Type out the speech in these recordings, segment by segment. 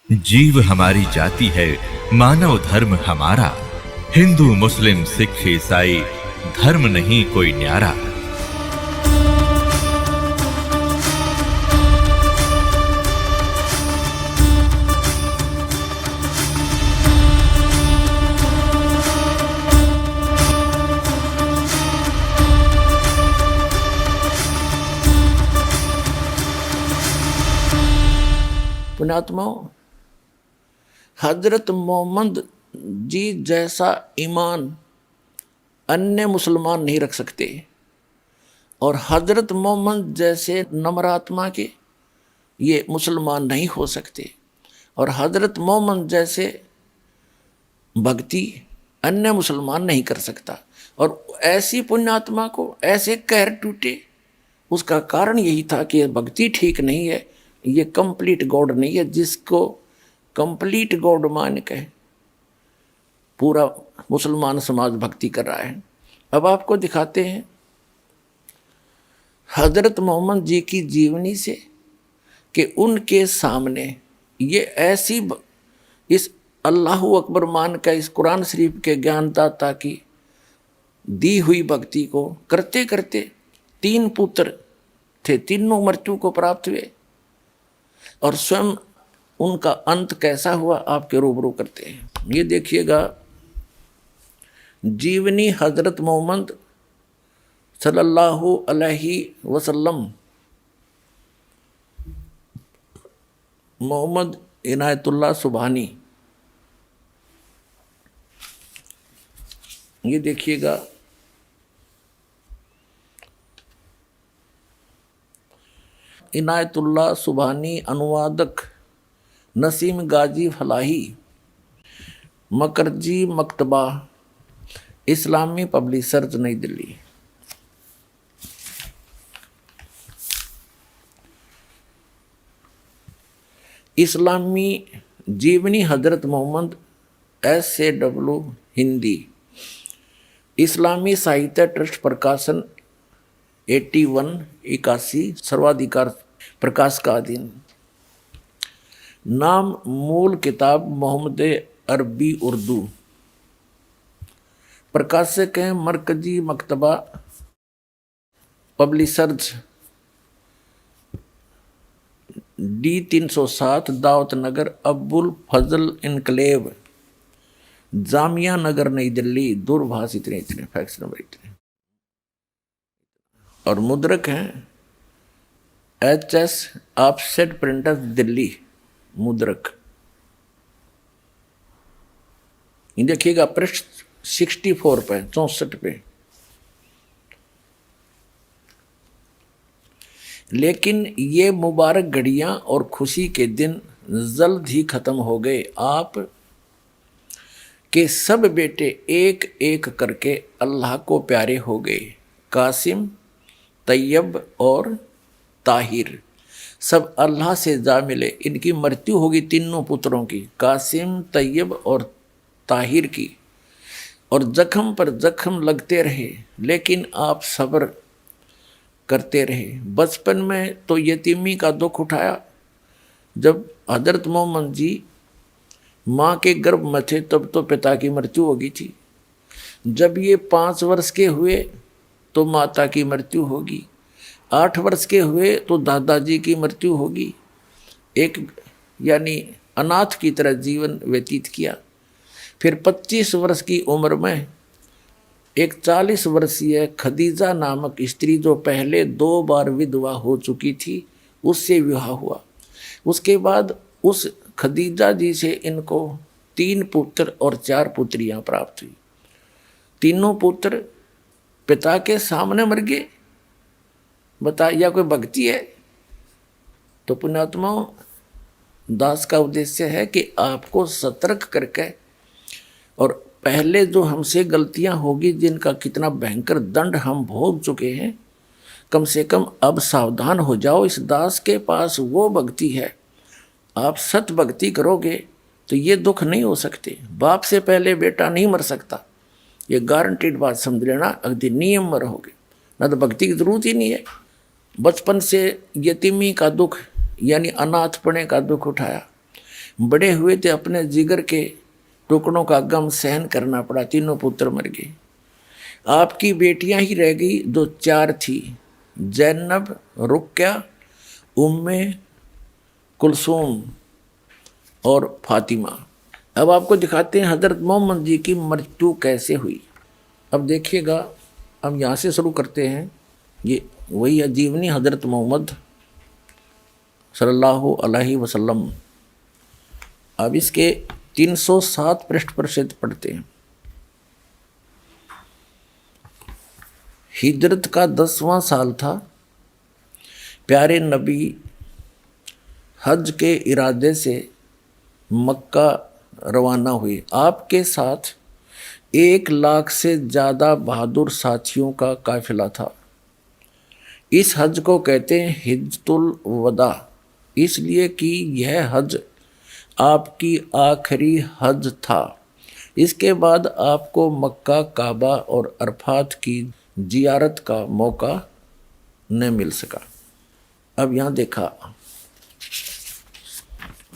जीव हमारी जाति है, मानव धर्म हमारा। हिंदू मुस्लिम सिख ईसाई धर्म नहीं कोई न्यारा। पुण्यात्माओं, हजरत मोहम्मद जी जैसा ईमान अन्य मुसलमान नहीं रख सकते, और हजरत मोहम्मद जैसे नम्रात्मा के ये मुसलमान नहीं हो सकते, और हजरत मोहम्मद जैसे भक्ति अन्य मुसलमान नहीं कर सकता। और ऐसी पुण्यात्मा को ऐसे कहर टूटे, उसका कारण यही था कि ये भक्ति ठीक नहीं है, ये कंप्लीट गॉड नहीं है। जिसको कंप्लीट गॉड मान के पूरा मुसलमान समाज भक्ति कर रहा है। अब आपको दिखाते हैं हजरत मोहम्मद जी की जीवनी से कि उनके सामने ये ऐसी इस अल्लाहु अकबर मान का इस कुरान शरीफ के ज्ञानदाता की दी हुई भक्ति को करते करते 3 पुत्र थे, तीनों मृत्यु को प्राप्त हुए, और स्वयं उनका अंत कैसा हुआ आपके रूबरू करते हैं। ये देखिएगा जीवनी हजरत मोहम्मद सल्लल्लाहु अलैहि वसल्लम, मोहम्मद इनायतुल्लाह सुबहानी। ये देखिएगा इनायतुल्लाह सुबहानी, अनुवादक नसीम गाजी फलाही, मकरजी मकतबा, इस्लामी पब्लिशर्स, नई दिल्ली। इस्लामी जीवनी हजरत मोहम्मद, SAW हिंदी, इस्लामी साहित्य ट्रस्ट प्रकाशन 81 सर्वाधिकार प्रकाश का अधीन। नाम मूल किताब मोहम्मद अरबी उर्दू, प्रकाशक हैं मरकजी मकतबा पब्लिशर्स, D307 दावत नगर, अब्बुल फजल इनकलेव, जामिया नगर, नई दिल्ली। दूरभाष इतने फैक्स नंबर इतने। और मुद्रक हैं HS ऑफसेट प्रिंटर्स, दिल्ली, मुद्रक। ये देखिएगा पृष्ठ 64 पे, 64 पे। लेकिन ये मुबारक घड़ियां और खुशी के दिन जल्द ही खत्म हो गए। आप के सब बेटे एक एक करके अल्लाह को प्यारे हो गए। कासिम, तैयब और ताहिर सब अल्लाह से जा मिले। इनकी मृत्यु होगी तीनों पुत्रों की, कासिम, तैयब और ताहिर की। और जख्म पर जख्म लगते रहे, लेकिन आप सब्र करते रहे। बचपन में तो यतीमी का दुख उठाया। जब हजरत मोहम्मद जी माँ के गर्भ में थे तब तो पिता की मृत्यु हो गई थी। जब ये 5 वर्ष के हुए तो माता की मृत्यु होगी। 8 वर्ष के हुए तो दादाजी की मृत्यु होगी। एक यानी अनाथ की तरह जीवन व्यतीत किया। फिर 25 वर्ष की उम्र में एक 40 वर्षीय खदीजा नामक स्त्री, जो पहले 2 बार विधवा हो चुकी थी, उससे विवाह हुआ। उसके बाद उस खदीजा जी से इनको 3 पुत्र और 4 पुत्रियां प्राप्त हुई। तीनों पुत्र पिता के सामने मर गए। बता, या कोई भक्ति है? तो पुण्यात्माओं, दास का उद्देश्य है कि आपको सतर्क करके, और पहले जो हमसे गलतियां होगी जिनका कितना भयंकर दंड हम भोग चुके हैं, कम से कम अब सावधान हो जाओ। इस दास के पास वो भक्ति है, आप सत भक्ति करोगे तो ये दुख नहीं हो सकते। बाप से पहले बेटा नहीं मर सकता, ये गारंटीड बात समझ लेना। अगदी नियम में रहोगे ना तो भक्ति की जरूरत ही नहीं है। बचपन से यतीमी का दुख यानी अनाथपने का दुख उठाया, बड़े हुए थे, अपने जिगर के टुकड़ों का गम सहन करना पड़ा, तीनों पुत्र मर गए। आपकी बेटियां ही रह गई जो 4 थी, जैनब, रुक्या, उम्मे कुलसूम और फातिमा। अब आपको दिखाते हैं हजरत मोहम्मद जी की मृत्यु कैसे हुई। अब देखिएगा, हम यहाँ से शुरू करते हैं। ये वही है जीवनी हजरत मोहम्मद सल्लल्लाहु अलैहि वसल्लम। अब इसके 307 पृष्ठ पर से पढ़ते हैं। हिजरत का 10वां साल था। प्यारे नबी हज के इरादे से मक्का रवाना हुए। आपके साथ 1 लाख से ज़्यादा बहादुर साथियों का काफिला था। इस हज को कहते हैं हिज्जतुल वदा, इसलिए कि यह हज आपकी आखिरी हज था। इसके बाद आपको मक्का, काबा और अरफात की जियारत का मौका न मिल सका। अब यहाँ देखा,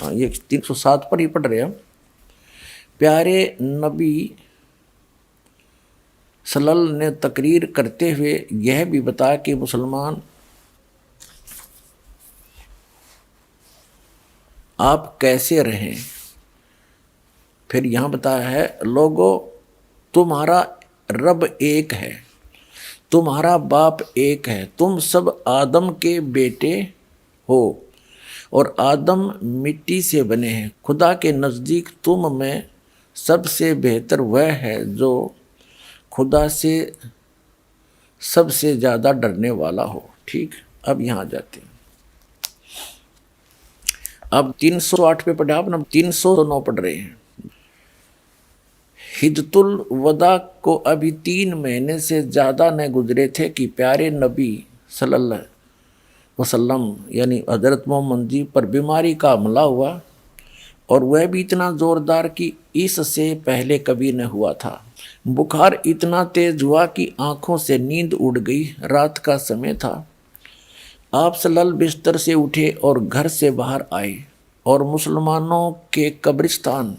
ये 307 पर ही पढ़ रहे हैं। प्यारे नबी सल्लल्लाहु ने तकरीर करते हुए यह भी बताया कि मुसलमान आप कैसे रहें। फिर यहाँ बताया है, लोगों तुम्हारा रब एक है, तुम्हारा बाप एक है, तुम सब आदम के बेटे हो और आदम मिट्टी से बने हैं। खुदा के नज़दीक तुम में सबसे बेहतर वह है जो खुदा से सबसे ज़्यादा डरने वाला हो। ठीक, अब यहाँ जाते हैं। अब 308 पे पढ़े, आप ना 309 पढ़ रहे हैं। हिज्जतुल वदा को अभी 3 महीने से ज़्यादा न गुजरे थे कि प्यारे नबी सल्लल्लाहु अलैहि वसल्लम यानी हज़रत मोहम्मद जी पर बीमारी का हमला हुआ, और वह भी इतना ज़ोरदार कि इससे पहले कभी न हुआ था। बुखार इतना तेज हुआ कि आँखों से नींद उड़ गई। रात का समय था। आप सल्लल्लाहु बिस्तर से उठे और घर से बाहर आए और मुसलमानों के कब्रिस्तान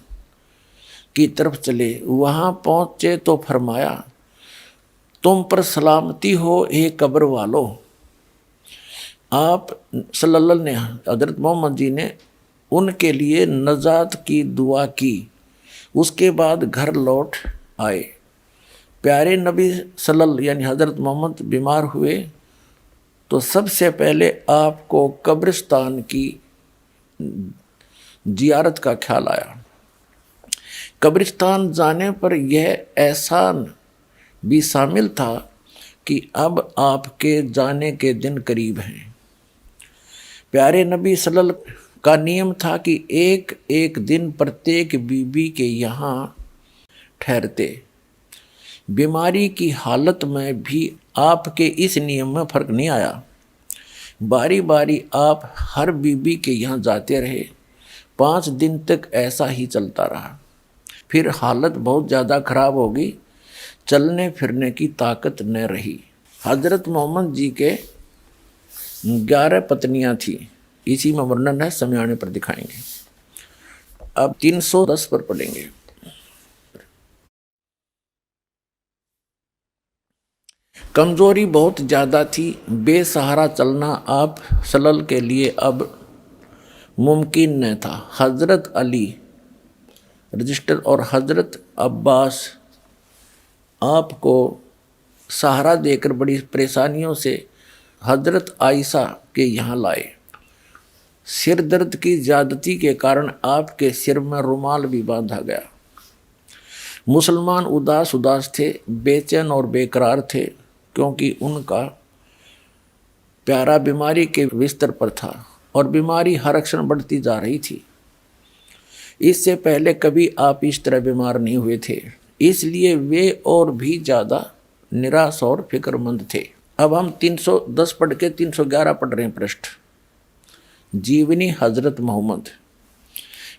की तरफ चले। वहाँ पहुँचे तो फरमाया, तुम पर सलामती हो हे कब्र वालों। आप सल्लल्लाहु ने हज़रत मोहम्मद जी ने उनके लिए नजात की दुआ की। उसके बाद घर लौट आए। प्यारे नबी सल्लल्लाहु यानी हज़रत मोहम्मद बीमार हुए तो सबसे पहले आपको कब्रिस्तान की जियारत का ख्याल आया। कब्रिस्तान जाने पर यह एहसान भी शामिल था कि अब आपके जाने के दिन करीब हैं। प्यारे नबी सल्लल्लाहु का नियम था कि एक एक दिन प्रत्येक बीबी के यहाँ ठहरते। बीमारी की हालत में भी आपके इस नियम में फर्क नहीं आया। बारी बारी आप हर बीबी के यहाँ जाते रहे। 5 दिन तक ऐसा ही चलता रहा। फिर हालत बहुत ज़्यादा खराब हो गई, चलने फिरने की ताकत न रही। हज़रत मोहम्मद जी के 11 पत्नियां थी। इसी में वर्णन है, समय आने पर दिखाएंगे। अब 310 पर पढ़ेंगे। कमजोरी बहुत ज़्यादा थी। बेसहारा चलना आप सल्लल्लाहु के लिए अब मुमकिन न था। हज़रत अली रजिस्टर और हज़रत अब्बास आपको सहारा देकर बड़ी परेशानियों से हज़रत आयशा के यहाँ लाए। सिर दर्द की ज़्यादती के कारण आपके सिर में रुमाल भी बांधा गया। मुसलमान उदास उदास थे, बेचैन और बेकरार थे, क्योंकि उनका प्यारा बीमारी के बिस्तर पर था और बीमारी हर क्षण बढ़ती जा रही थी। इससे पहले कभी आप इस तरह बीमार नहीं हुए थे, इसलिए वे और भी ज़्यादा निराश और फिक्रमंद थे। अब हम 310 पढ़ के 311 पढ़ रहे हैं पृष्ठ। जीवनी हज़रत मोहम्मद।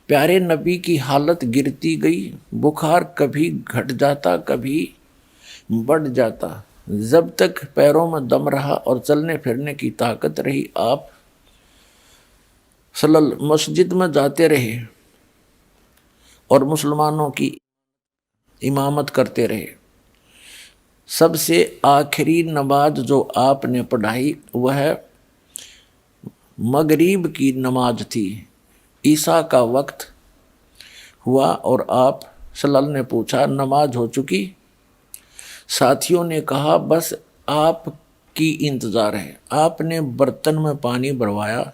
प्यारे नबी की हालत गिरती गई। बुखार कभी घट जाता कभी बढ़ जाता। जब तक पैरों में दम रहा और चलने फिरने की ताकत रही, आप सल्लल्लाहु मस्जिद में जाते रहे। اور مسلمانوں کی इमामत करते रहे। सबसे आखिरी नमाज जो आपने पढ़ाई वह मगरिब की नमाज थी। ईसा का वक्त हुआ और आप सल्लल्लाहु ने पूछा नमाज हो चुकी? साथियों ने कहा बस आपकी इंतज़ार है। आपने बर्तन में पानी भरवाया,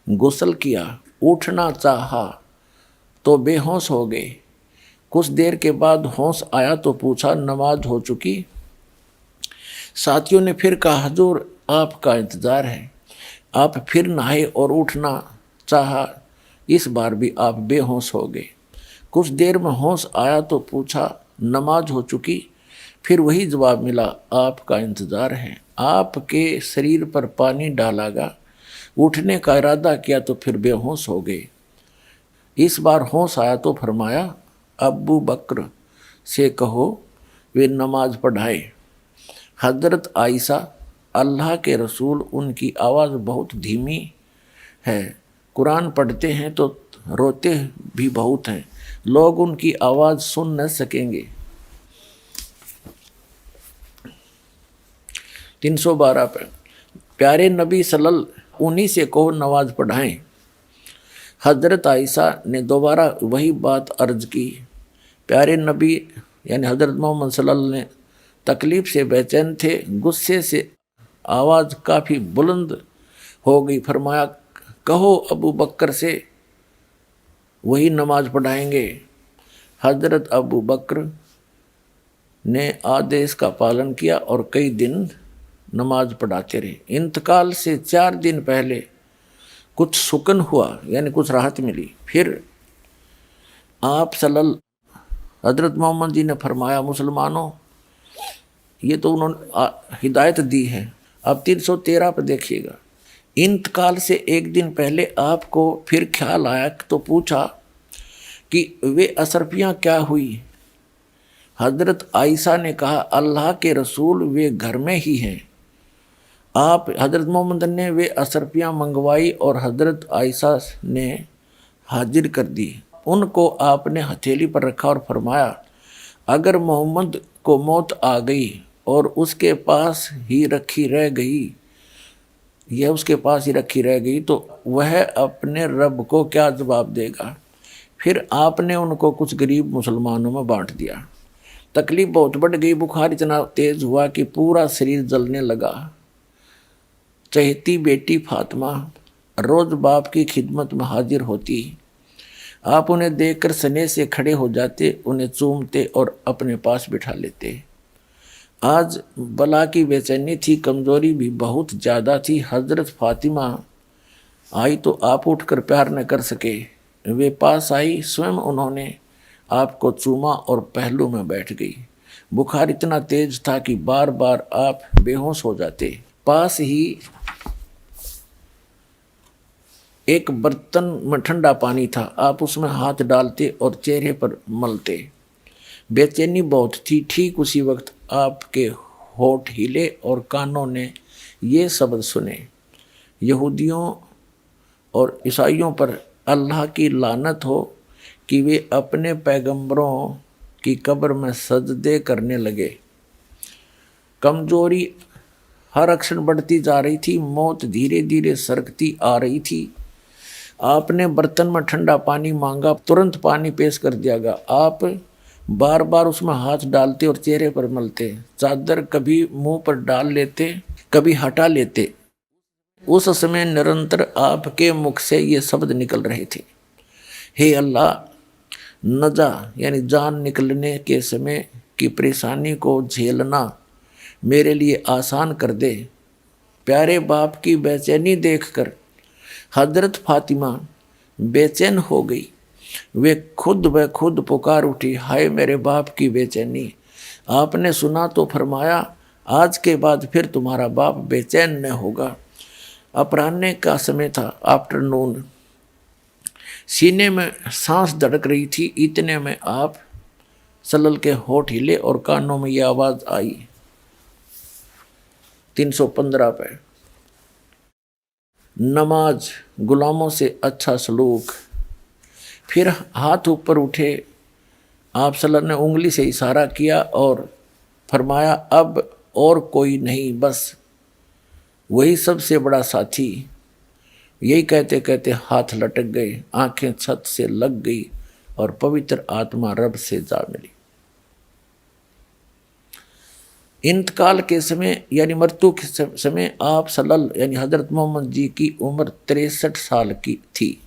गुस्ल किया, उठना चाहा तो बेहोश हो गए। कुछ देर के बाद होश आया तो पूछा नमाज हो चुकी? साथियों ने फिर कहा हुजूर आपका इंतज़ार है। आप फिर नहाए और उठना चाहा, इस बार भी आप बेहोश हो गए। कुछ देर में होश आया तो पूछा नमाज हो चुकी? फिर वही जवाब मिला आपका इंतज़ार है। आपके शरीर पर पानी डाला गया, उठने का इरादा किया तो फिर बेहोश हो गए। इस बार होश आया तो फरमाया अबू बकर से कहो वे नमाज पढ़ाए। हज़रत आयशा अल्लाह के रसूल उनकी आवाज़ बहुत धीमी है, कुरान पढ़ते हैं तो रोते भी बहुत हैं, लोग उनकी आवाज़ सुन न सकेंगे। 312 पे प्यारे नबी सल्लल्लाहु उन्हीं से कहो नमाज पढ़ाएं। हज़रत आयशा ने दोबारा वही बात अर्ज की। प्यारे नबी यानी हज़रत मोहम्मद सल्लल्लाहु ने तकलीफ़ से बेचैन थे, गुस्से से आवाज़ काफ़ी बुलंद हो गई। फरमाया कहो अबू बकर से वही नमाज पढ़ाएंगे। हज़रत अबू बकर ने आदेश का पालन किया और कई दिन नमाज पढ़ाते रहे। इंतकाल से 4 दिन पहले कुछ सुकन हुआ यानी कुछ राहत मिली। फिर आप सल्लल्लाहु हज़रत मोहम्मद जी ने फरमाया मुसलमानों, ये तो उन्होंने हिदायत दी है। अब 313 पर देखिएगा। इंतकाल से 1 दिन पहले आपको फिर ख्याल आया तो पूछा कि वे अशरफियाँ क्या हुई? हज़रत आयशा ने कहा अल्लाह के रसूल वे घर में ही हैं। आप हज़रत मोहम्मद ने वे अशरफियाँ मंगवाई और हज़रत आयशा ने हाजिर कर दी। उनको आपने हथेली पर रखा और फरमाया अगर मोहम्मद को मौत आ गई और उसके पास ही रखी रह गई तो वह अपने रब को क्या जवाब देगा? फिर आपने उनको कुछ गरीब मुसलमानों में बांट दिया। तकलीफ बहुत बढ़ गई, बुखार इतना तेज़ हुआ कि पूरा शरीर जलने लगा। चहेती बेटी फातिमा रोज़ बाप की खिदमत में हाजिर होती। आप उन्हें देखकर स्नेह से खड़े हो जाते, उन्हें चूमते और अपने पास बिठा लेते। आज बला की बेचैनी थी, कमज़ोरी भी बहुत ज़्यादा थी। हज़रत फातिमा आई तो आप उठकर प्यार न कर सके। वे पास आई, स्वयं उन्होंने आपको चूमा और पहलू में बैठ गई। बुखार इतना तेज था कि बार बार आप बेहोश हो जाते। पास ही एक बर्तन में ठंडा पानी था, आप उसमें हाथ डालते और चेहरे पर मलते। बेचैनी बहुत थी। ठीक उसी वक्त आपके होठ हिले और कानों ने ये शब्द सुने, यहूदियों और ईसाइयों पर अल्लाह की लानत हो कि वे अपने पैगंबरों की कब्र में सजदे करने लगे। कमजोरी हर अक्षण बढ़ती जा रही थी, मौत धीरे धीरे सरकती आ रही थी। आपने बर्तन में ठंडा पानी मांगा, तुरंत पानी पेश कर दिया गया। आप बार बार उसमें हाथ डालते और चेहरे पर मलते। चादर कभी मुंह पर डाल लेते, कभी हटा लेते। उस समय निरंतर आपके मुख से ये शब्द निकल रहे थे, हे अल्लाह, नजा यानी जान निकलने के समय की परेशानी को झेलना मेरे लिए आसान कर दे। प्यारे बाप की बेचैनी देखकर हज़रत फातिमा बेचैन हो गई। वे खुद ब खुद पुकार उठी, हाय मेरे बाप की बेचैनी। आपने सुना तो फरमाया आज के बाद फिर तुम्हारा बाप बेचैन न होगा। अपराह्न का समय था, आफ्टरनून। सीने में सांस धड़क रही थी। इतने में आप सल्लल्लाहु के होठ हिले और कानों में यह आवाज़ आई। 315 पे नमाज गुलामों से अच्छा सलूक। फिर हाथ ऊपर उठे आप सल्लल्लाहु अलैहि वसल्लम ने उंगली से इशारा किया और फरमाया अब और कोई नहीं, बस वही सबसे बड़ा साथी। यही कहते कहते हाथ लटक गए, आंखें छत से लग गई और पवित्र आत्मा रब से जा मिली। इंतकाल के समय यानी मृत्यु के समय आप सल्लल्लाहु यानी हजरत मोहम्मद जी की उम्र 63 साल की थी।